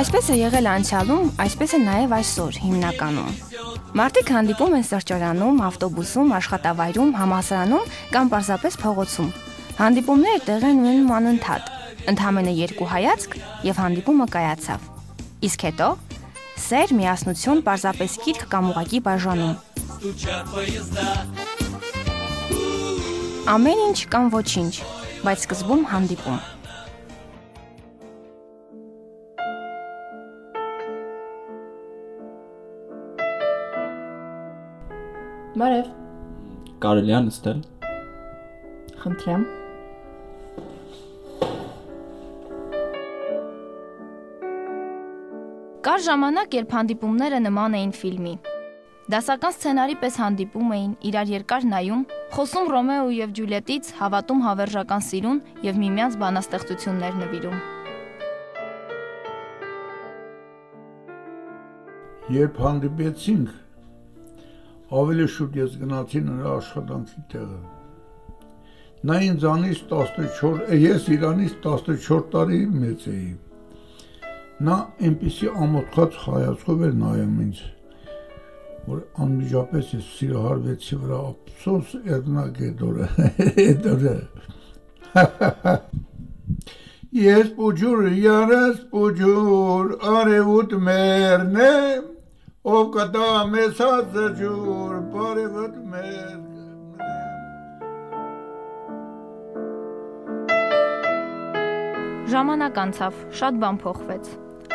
Այսպես է եղել անցյալում, այսպես է նաև այսօր հիմնականում։ Մարդիկ հանդիպում են սրճարանում, ավտոբուսում, աշխատավայրում, համալսարանում կամ պարզապես փողոցում։ Հանդիպումները տեղի են ունենում անընդհատ, ընդամենը 2 հայացք եւ հանդիպումը կայացավ։ Իսկ հետո սեր, միասնություն, պարզապես կիրք կամ ուղղակի բաժանում։ Ամեն ինչ կամ ոչինչ, բայց սկզբում հանդիպում։ Բարև։ Կարելի է նստել։ Խնդրեմ։ Կար ժամանակ, երբ հանդիպումները նման էին ֆիլմի։ Դասական սցենարի պես հանդիպում էին, իրար երկար նայում, խոսում Ռոմեո եւ Ջուլիետից, հավատում հավերժական սիրուն եւ միմյանց բանաստեղծություններ նվիրում։ Երբ հանդիպեցինք, ավելի շուտ ես գնացի նրա աշխատանքի տեղը։ Նա ինձանից 14, ես իրանից 14 տարի մեծ էի։ Նա այնպիսի ամոթխած հայացքով էր նայում ինձ, որ անմիջապես ես սիրահարվեցի վրա, ափսոս Էրնագեդորը, Ես պուջուր, յարս պուջուր, արևուտ մերն է, ով կտա մեզ հազջուր, բարևդ մեր։ Ժամանակ անցավ, շատ բան փոխվեց։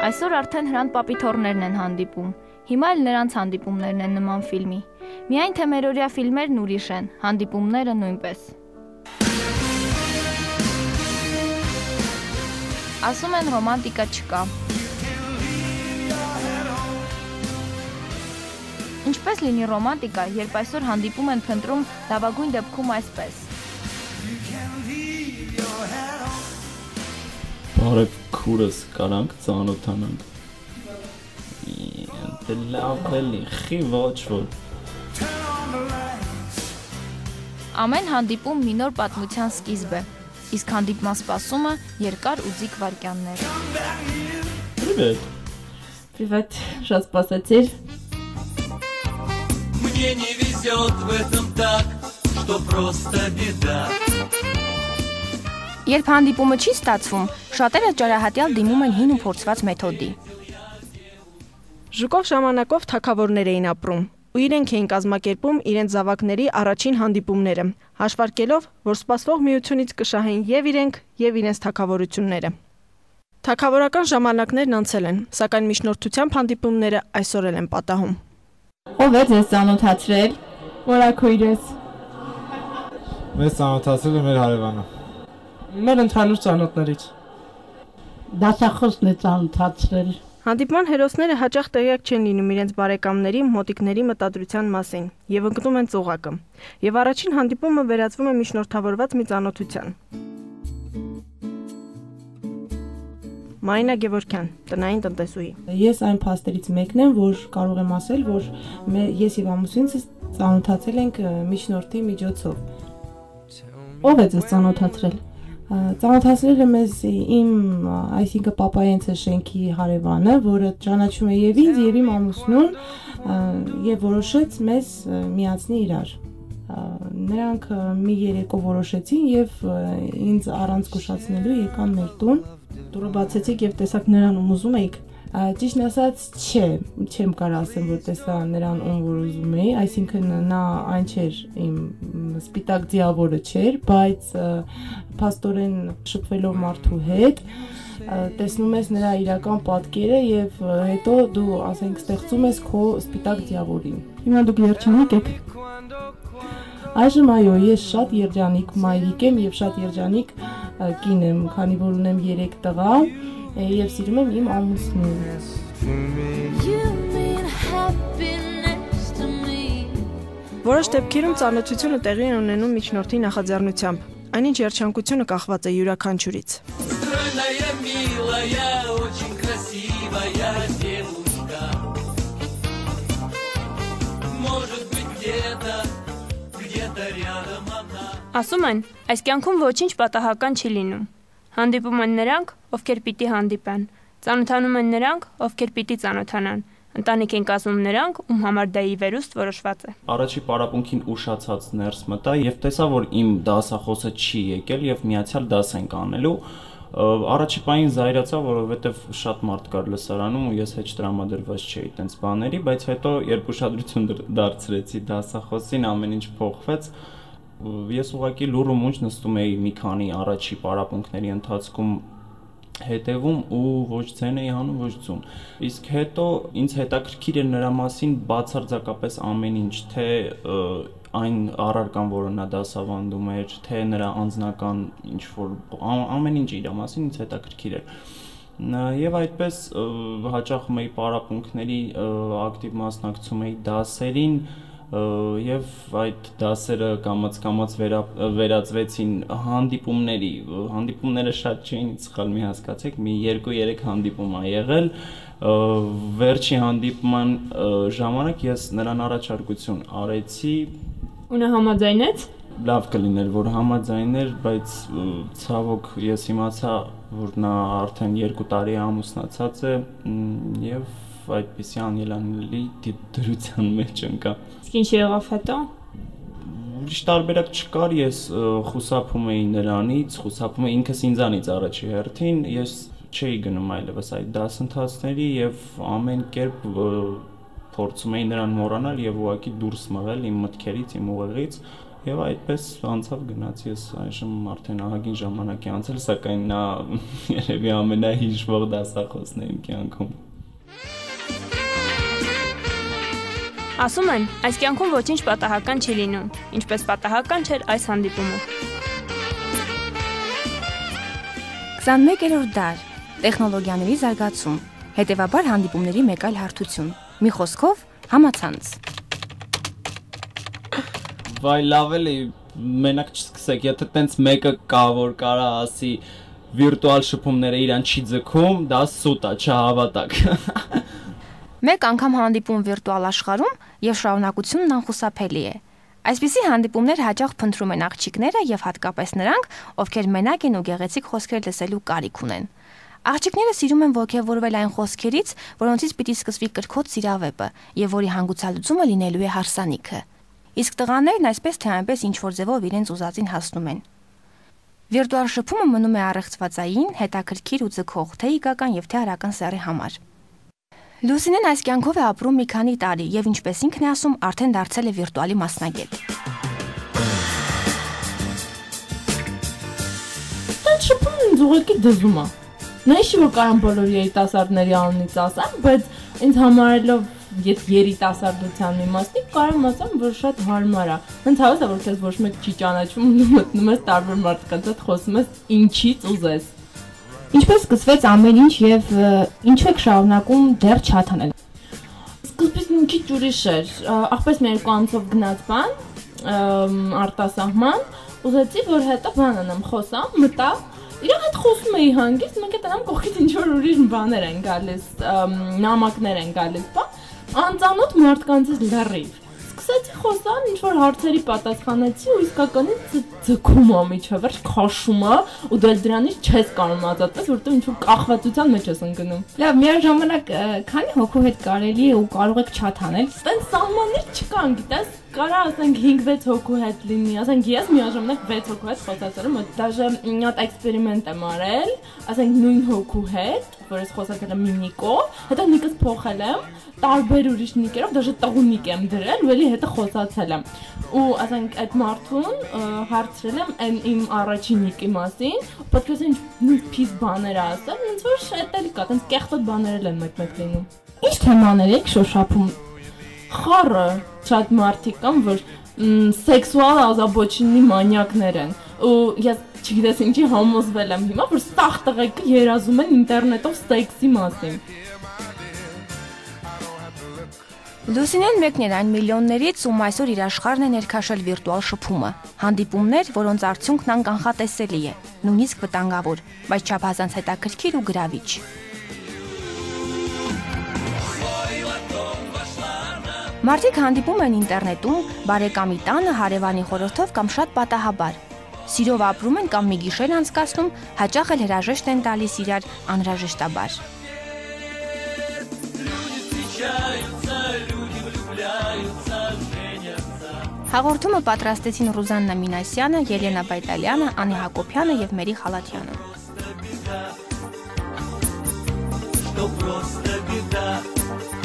Այսօր արդեն Հրանտ Պապիթոռներն են հանդիպում։ Հիմա էլ նրանց հանդիպումներն են նման ֆիլմի։ Միայն թե մերօրյա ֆիլմերն ուրիշ են, հանդիպումները նույնպես։ Ասում են ռոմանտիկա չկա։ Ինչպես լինի ռոմանտիկա, երբ այսօր հանդիպում են փնտրում լավագույն դեպքում այսպես։ Բարև քուրս, կարանք ծանոթանանք։ Դե լավ էլի, խի ոչ որ։ Ամեն հանդիպում մի նոր պատմության սկիզբ է, իսկ հանդիպման սպասումը երկար ու ձիգ վայրկյաններ։ Привет։ Привет, շատ սպասեցիր։ Мне не везет в этом так, что просто беда. Երբ հանդիպումը չի ստացվում, շատերը ճարահատյալ դիմում են հին ու փորձված մեթոդի։ Ժուկով ժամանակով թագավորներ էին ապրում, ու իրենք էին կազմակերպում իրենց զավակների առաջին հանդիպումները, հաշվարկելով, որ սպասվող միությունից կշահեն եւ իրենք, եւ իրենց թագավորությունները։ Թագավորական ժամանակներն անցել են, սակայն միջնորդությամբ հանդիպումները այսօր էլ են պատահում։ Ով է ձեզ ծանոթացրել։ Որակույրս։ Մեզ ծանոթացրել է մեր հարևանը։ Մեր ընդհանուր ծանոթներից։ Դասախոսն է ծանոթացրել։ Հանդիպման հերոսները հաճախ տեղյակ չեն լինում իրենց բարեկամների, մոտիկների մտադրության մասին եւ ընկնում են ծուղակը։ Եվ առաջին հանդիպումը վերածվում է միջնորդավորված մի ծանոթության։ Մարինա Գևորգյան, տնային տնտեսուհի։ Ես այն փաստերից մեկն եմ, որ կարող եմ ասել, որ ես եւ ամուսինս ծանոթացել ենք միջնորդի միջոցով։ Ով է ձեզ ծանոթացրել։ Ծանոթացրել է մեզ իմ, այսինքն պապայենցը շենքի հարևանը, որը ճանաչում է եւ ինձ եւ իմ ամուսնուն եւ որոշեց մեզ միացնել իրար։ Նրանք մի երեկո որոշեցին եւ ինձ առանց զգուշացնելու եկան մեր տուն։ Դուրը բացեցիք եւ տեսաք նրան ում ուզում էիք։ Ճիշտ ասած, չեմ կարող ասեմ, որ տեսա նրան ում որ ուզում էի, այսինքն նա այն չէր իմ սպիտակ դիավորը չէր, բայց փաստորեն շփվելով մարդու հետ տեսնում ես նրա իրական պատկերը եւ հետո դու, ասենք, ստեղծում ես քո սպիտակ դիավորին։ Հիմա դուք երջանիկ եք։ Այժմ այո, ես շատ երջանիկ մայրիկ եմ եւ շատ երջանիկ կին եմ, քանի որ ունեմ 3 տղա եւ սիրում եմ իմ ամուսնուն։ Որոշ դեպքերում ծանոթությունը տեղի է ունենում միջնորդի նախաձեռնությամբ, այնինչ երջանկությունը կախված է յուրաքանչյուրից։ Ասում են, այս կյանքում ոչինչ պատահական չի լինում։ Հանդիպում են նրանք, ովքեր պիտի հանդիպեն։ Ծանոթանում են նրանք, ովքեր պիտի ծանոթանան։ Ընտանիք են կազմում նրանք, ում համար դա ի վերուստ որոշված է։ Առաջի պարապմունքին ուշացած ներս մտա եւ տեսա, որ իմ դասախոսը չի եկել եւ միացյալ դաս ենք անելու։ Առաջի պահին զայրացա, որովհետեւ շատ մարդ կար լսարանում ու ես հեչ տրամադրված չէի այդպես բաների, բայց հետո երբ ուշադրություն դարձրեցի դասախոսին, ամեն ինչ փոխվեց։ Ես ուղղակի լուռ ու մունջ նստում էի մի քանի առաջի պարապմունքների ընթացքում հետևում ու ոչ ձեն էի անում, ոչ ձուն։ Իսկ հետո ինձ հետաքրքիր էր նրա մասին բացարձակապես ամեն ինչ, թե այն առարկան, որը նա դասավանդում էր, թե նրա անձնական ինչ-որ ամեն ինչ իր մասին ինձ հետաքրքիր էր։ Եվ այդպես հաճախում էի պարապմունքների, ակտիվ մասնակցում էի դասերին, եւ այդ դասերը կամաց վերածվեցին հանդիպումների։ Հանդիպումները շատ չէին, սխալ մի հասկացեք, մի 2-3 հանդիպում ա եղել։ Վերջի հանդիպման ժամանակ ես նրան առաջարկություն արեցի։ Ու նա համաձայնեց։ Լավ կլիներ, որ համաձայներ, բայց ցավոք ես իմացա, որ նա արդեն 2 տարի ամուսնացած է եւ այդպիսի անելանելի դրության մեջ ընկա։ Իսկ ինչ եղավ հետո։ Ուրիշ տարբերակ չկար, ես խուսափում էի նրանից, խուսափում էի ինքս ինձանից առաջի հերթին, ես չէի գնում այլևս այդ դասընթացների եւ ամեն կերպ փորձում էի նրան մոռանալ եւ ուղղակի դուրս մղել իմ մտքերից, իմ ուղեղից եւ այդպես անցավ գնաց, ես այժմ արդեն ահագին ժամանակ է անցել, սակայն նա երևի ամենահիշվող դասախոսն է իմ կյանքում։ Ասում են, այս կյանքում ոչինչ պատահական չի լինում, ինչպես պատահական չէր այս հանդիպումը։ 21-րդ դար, տեխնոլոգիաների զարգացում, հետևաբար հանդիպումների մեկ այլ հարթություն, մի խոսքով համացանց։ Վայ լավ էլի, մենակ չսկսեք, եթե տենց մեկը կա, որ կարա ասի վիրտուալ շփումները իրան չի ձգում, դա սուտ է, չհավատակ։ Մեկ անգամ հանդիպում վիրտուալ աշխարհում եւ շարունակությունն անխուսափելի է։ Այսպիսի հանդիպումներ հաճախ փնտրում են աղջիկները եւ հատկապես նրանք, ովքեր մենակ են ու գեղեցիկ խոսքեր լսելու կարիք ունեն։ Աղջիկները սիրում են ոգևորվել այն խոսքերից, որոնցից պիտի սկսվի կրքոտ սիրավեպը եւ որի հանգուցալուծումը լինելու է հարսանիքը։ Իսկ տղաներն այսպես թե այնպես ինչ-որ ձևով իրենց ուզածին հասնում են։ Վիրտուալ շփումը մնում է առեղծվածային, հետաքրքիր ու ձգող թե իգական եւ թե արական սեռի համար։ Լուսինեն այս կյանքով է ապրում մի քանի տարի եւ ինչպես ինքն է ասում, արդեն դարձել է վիրտուալի մասնագետ։ Այդ շփումն ուղղակի դժում է։ Նա չի որ կարան բոլոր երիտասարդների անունից ասեմ, բայց ինձ համարելով երիտասարդության մի մասնիկ կարամ ասեմ, որ շատ հարմար է։ Հենց հավես է, որ քեզ ոչ մեկ չի ճանաչում ու մտնում ես տարբեր մարդկանց հետ խոսում ես ինչից ուզես։ Ինչպես սկսվեց ամեն ինչ եւ ինչու եք շարունակում դեռ չաթ անել։ Սկզբից մի քիչ ուրիշ էր, ախպես մի երկու ամսով գնաց բան, արտասահման, ուզեցի որ հետո բան անեմ, խոսամ, մտա, իրար հետ խոսում էի հանգիստ, մենք այդտեղ կողքից ինչ որ ուրիշ բաներ են գալիս, նամակներ են գալիս, բա, անծանոթ մարդկանցից լրիվ։ Սկսեցի խոսալ, ինչ որ հարցերի պատասխանեցի ու իսկականից ձգում ա միջավերջ քաշում ա ու դել դրանից չես կարող ազատվել, որտեղ ինչ որ կախվածության մեջ ես ընկնում։ Լավ, միաժամանակ քանի հոգու հետ կարելի է ու կարող եք չաթ անել։ Տենց սահմաններ չկան, գիտես, կարա ասենք 5-6 հոգու հետ լինի, ասենք ես միաժամանակ 6 հոգու հետ խոսացել եմ, դաժե մի հատ էքսպերիմենտ եմ արել, ասենք նույն հոգու հետ, որ ես խոսացել եմ մի նիկով, հետո նիկս փոխել եմ, տարբեր ուրիշ նիկերով, դաժե տղունիկ եմ դրել, ու էլի հետո խոսացել եմ։ Ու ասենք այդ մարդուն հարցրել եմ այն իմ առաջին նիկի մասին, պետք է ինչ նույնպես բաներ ասել, ոնց որ շատ էլի կա, տենց կեղտոտ բաներ են մեկ-մեկ լինում։ Ինչ թեմաներ եք շոշափում։ Խառը շատ մարդիկ կան, որ սեքսուալ ազաբոչինի մանյակներ են։ Ու ես չգիտես ինչի համոզվել եմ հիմա, որ ստախ տղեկը երազում են ինտերնետով սեքսի մասին։ Լուսինեն մեկն էր այն միլիոններից, ում այսօր իր աշխարհն է ներքաշել վիրտուալ շփումը։ Հանդիպումներ, որոնց արդյունքն անկանխատեսելի է, նույնիսկ վտանգավոր, բայց չափազանց հետաքրքիր ու գրավիչ։ Մարդիկ հանդիպում են ինտերնետում, բարեկամի տանը, հարևանի խորհրդով կամ շատ պատահաբար։ Սիրով ապրում են կամ մի գիշեր անցկացնում, հաճախ էլ հրաժեշտ են տալիս իրար անհրաժեշտաբար։ Հաղորդումը պատրաստեցին Ռուզաննա Մինասյանը, Ելենա Բայտալյանը, Անի Հակոբյանը եւ Մերի Խալաթյանը։ Что просто беда.